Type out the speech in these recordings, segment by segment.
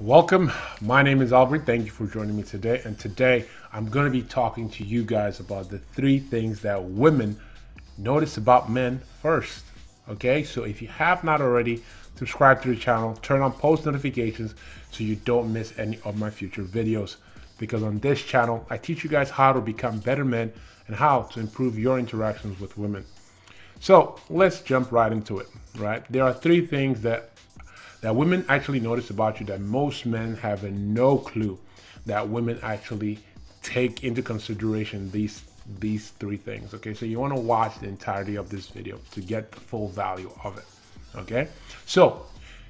Welcome. My name is Albert. Thank you for joining me today. And today I'm going to be talking to you guys about the 3 things that women notice about men first. Okay, so if you have not already, subscribe to the channel, turn on post notifications so you don't miss any of my future videos. Because on this channel, I teach you guys how to become better men and how to improve your interactions with women. So let's jump right into it, right? There are 3 things that women actually notice about you that most men have no clue that women actually take into consideration these 3 things. Okay, so you want to watch the entirety of this video to get the full value of it. Okay, so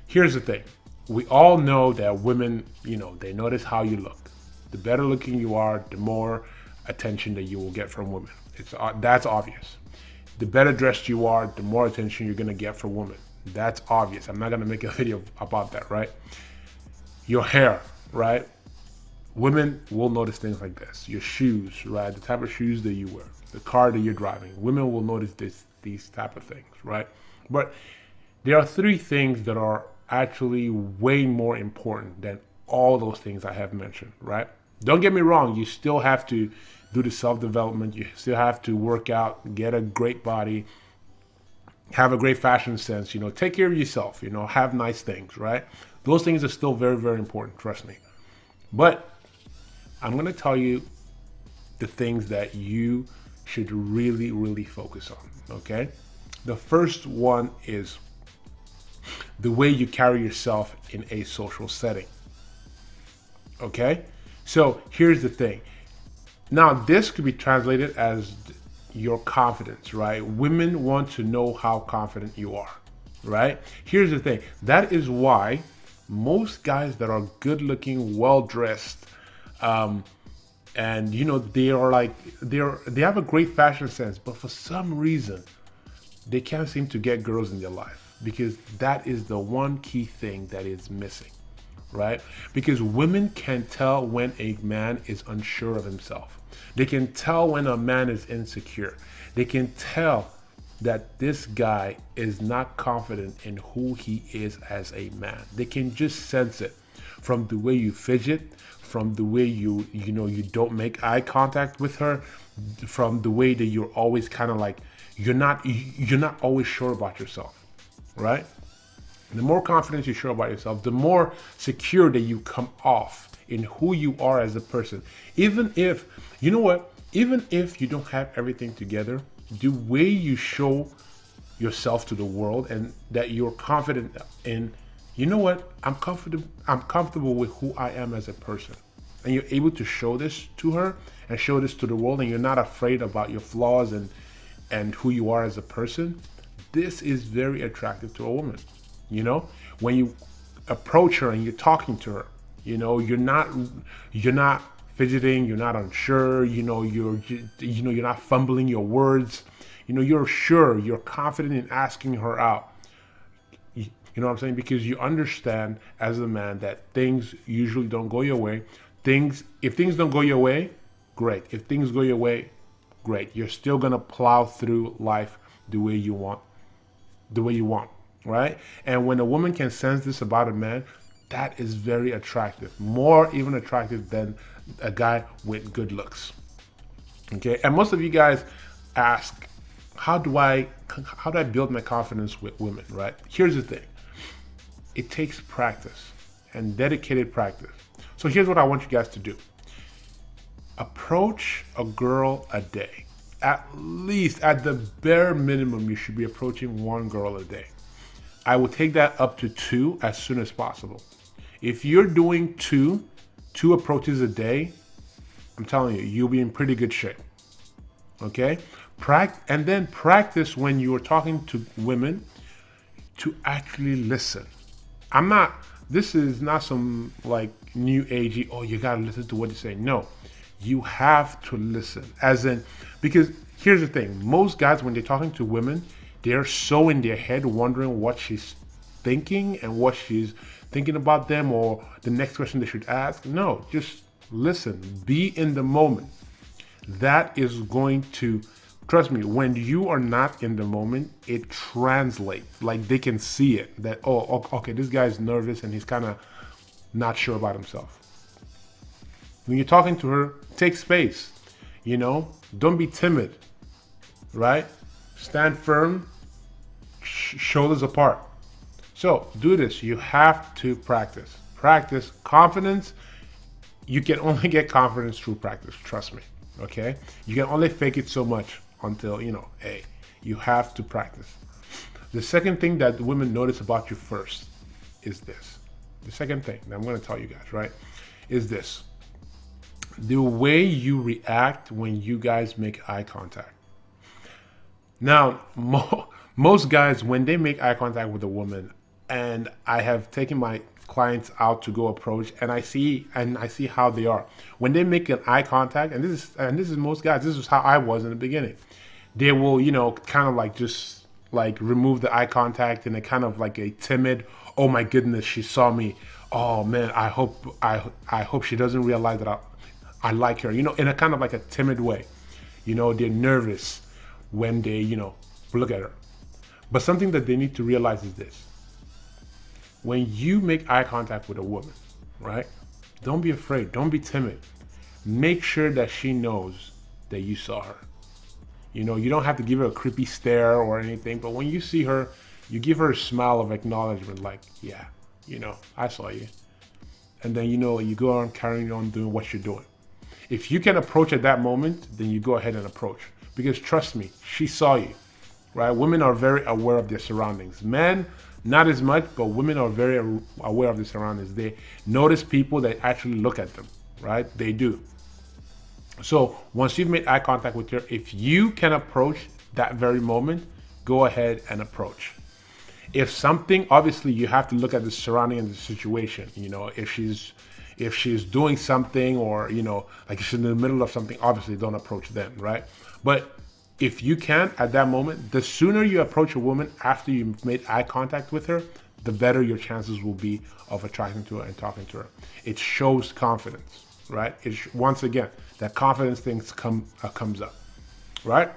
here's the thing. We all know that women, they notice how you look. The better looking you are, the more attention that you will get from women. That's obvious. The better dressed you are, the more attention you're going to get from women. That's obvious. I'm not going to make a video about that, right? Your hair, right? Women will notice things like this. Your shoes, right? The type of shoes that you wear, the car that you're driving. Women will notice these type of things, right? But there are 3 things that are actually way more important than all those things I have mentioned, right? Don't get me wrong. You still have to do the self-development. You still have to work out, get a great body, have a great fashion sense, take care of yourself, have nice things, right? Those things are still very, very important, trust me. But I'm going to tell you the things that you should really, really focus on, okay? The first one is the way you carry yourself in a social setting, okay? So here's the thing. Now, this could be translated as your confidence, right? Women want to know how confident you are, right? Here's the thing. That is why most guys that are good looking, well dressed, and they have a great fashion sense, but for some reason they can't seem to get girls in their life, because that is the one key thing that is missing, right? Because women can tell when a man is unsure of himself. They can tell when a man is insecure. They can tell that this guy is not confident in who he is as a man. They can just sense it from the way you fidget, from the way you don't make eye contact with her, from the way that you're always kind of like you're not always sure about yourself, right? The more confidence you're sure about yourself, the more secure that you come off in who you are as a person. Even if, even if you don't have everything together, the way you show yourself to the world and that you're confident in, I'm comfortable with who I am as a person. And you're able to show this to her and show this to the world, and you're not afraid about your flaws and who you are as a person. This is very attractive to a woman. When you approach her and you're talking to her, you're not fidgeting, you're not unsure, you're not fumbling your words, you're sure, you're confident in asking her out. You know what I'm saying? Because you understand as a man that things usually don't go your way. If things don't go your way, great. If things go your way, great. You're still gonna plow through life the way you want, right? And when a woman can sense this about a man, that is very attractive, more even attractive than a guy with good looks. Okay, and most of you guys ask, how do I build my confidence with women, right? Here's the thing. It takes practice and dedicated practice. So here's what I want you guys to do. Approach a girl a day. At least, at the bare minimum, you should be approaching 1 girl a day. I will take that up to 2 as soon as possible. If you're doing two approaches a day, I'm telling you, you'll be in pretty good shape. Okay? And then practice when you're talking to women to actually listen. This is not some like new agey, oh, you gotta listen to what you say. No, you have to listen. Because here's the thing, most guys, when they're talking to women, they're so in their head wondering what she's thinking and what she's thinking about them or the next question they should ask. No, just listen, be in the moment. That is going to, trust me, when you are not in the moment, it translates. Like they can see it that, oh, okay, this guy's nervous and he's kind of not sure about himself. When you're talking to her, take space. You know, don't be timid, right? Stand firm, shoulders apart. So do this. You have to practice. Practice confidence. You can only get confidence through practice. Trust me. Okay? You can only fake it so much until, hey, you have to practice. The second thing that women notice about you first is this. The second thing that I'm going to tell you guys, right, is this. The way you react when you guys make eye contact. Now, most guys, when they make eye contact with a woman, and I have taken my clients out to go approach, and I see how they are when they make an eye contact. And this is most guys. This is how I was in the beginning. They will, kind of like just like remove the eye contact in a kind of like a timid, oh my goodness, she saw me. Oh man, I hope she doesn't realize that I like her. In a kind of like a timid way. They're nervous when they, look at her. But something that they need to realize is this. When you make eye contact with a woman, right? Don't be afraid. Don't be timid. Make sure that she knows that you saw her. You don't have to give her a creepy stare or anything, but when you see her, you give her a smile of acknowledgement, like, yeah, I saw you. And then, you go on carrying on doing what you're doing. If you can approach at that moment, then you go ahead and approach. Because trust me, she saw you, right? Women are very aware of their surroundings. Men, not as much, but women are very aware of their surroundings. They notice people that actually look at them, right? They do. So once you've made eye contact with her, if you can approach that very moment, go ahead and approach. If something, obviously you have to look at the surrounding and the situation. If she's doing something, or like she's in the middle of something, obviously don't approach them, right? But if you can at that moment, the sooner you approach a woman after you've made eye contact with her, the better your chances will be of attracting to her and talking to her. It shows confidence, right? Once again, that confidence thing comes up, right?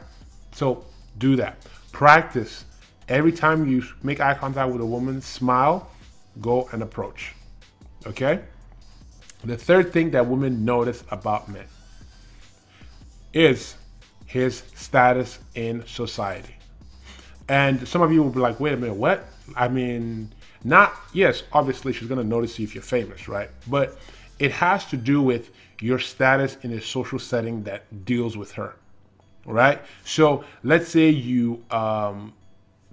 So do that. Practice. Every time you make eye contact with a woman, smile, go and approach. Okay? The third thing that women notice about men is his status in society. And some of you will be like, wait a minute, what? I mean, yes, obviously she's going to notice you if you're famous, right? But it has to do with your status in a social setting that deals with her, right? So let's say you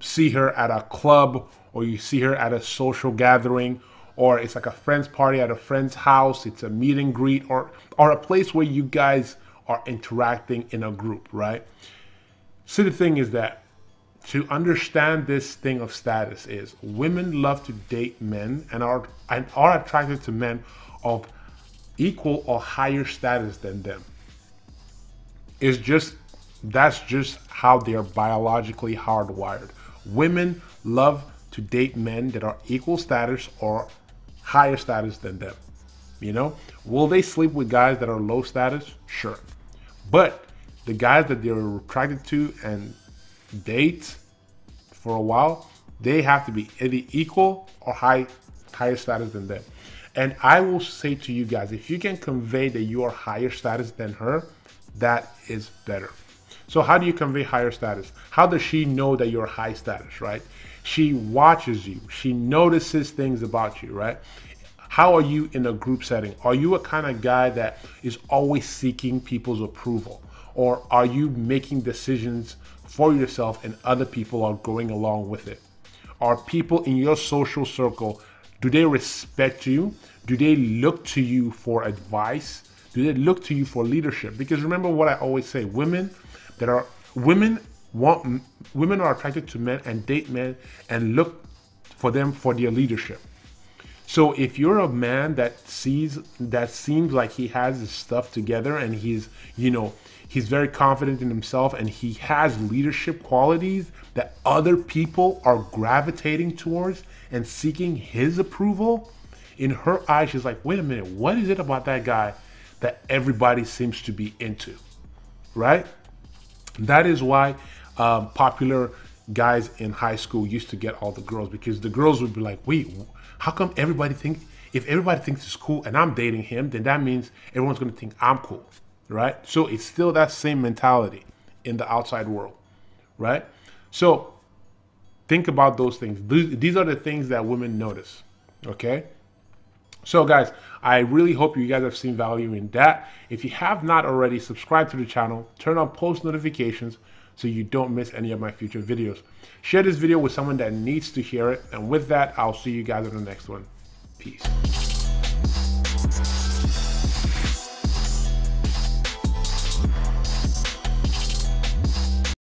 see her at a club, or you see her at a social gathering, or it's like a friend's party at a friend's house, it's a meet and greet, or a place where you guys are interacting in a group, right? So the thing is that to understand this thing of status is women love to date men and are attracted to men of equal or higher status than them. That's just how they're biologically hardwired. Women love to date men that are equal status or higher status than them. Will they sleep with guys that are low status? Sure. But the guys that they're attracted to and date for a while, they have to be either equal or higher status than them. And I will say to you guys, if you can convey that you are higher status than her, that is better. So how do you convey higher status? How does she know that you're high status, right? She watches you. She notices things about you, right? How are you in a group setting? Are you a kind of guy that is always seeking people's approval? Or are you making decisions for yourself and other people are going along with it? Are people in your social circle, do they respect you? Do they look to you for advice? Do they look to you for leadership? Because remember what I always say, women are attracted to men and date men and look for them for their leadership. So if you're a man that seems like he has his stuff together and he's very confident in himself and he has leadership qualities that other people are gravitating towards and seeking his approval, in her eyes, she's like, wait a minute, what is it about that guy that everybody seems to be into, right? That is why popular guys in high school used to get all the girls, because the girls would be like, wait, how come everybody thinks if everybody thinks it's cool and I'm dating him, then that means everyone's going to think I'm cool, right? So it's still that same mentality in the outside world, right? So think about those things. These are the things that women notice, okay? So guys, I really hope you guys have seen value in that. If you have not already, subscribe to the channel, turn on post notifications so you don't miss any of my future videos. Share this video with someone that needs to hear it. And with that, I'll see you guys in the next one. Peace.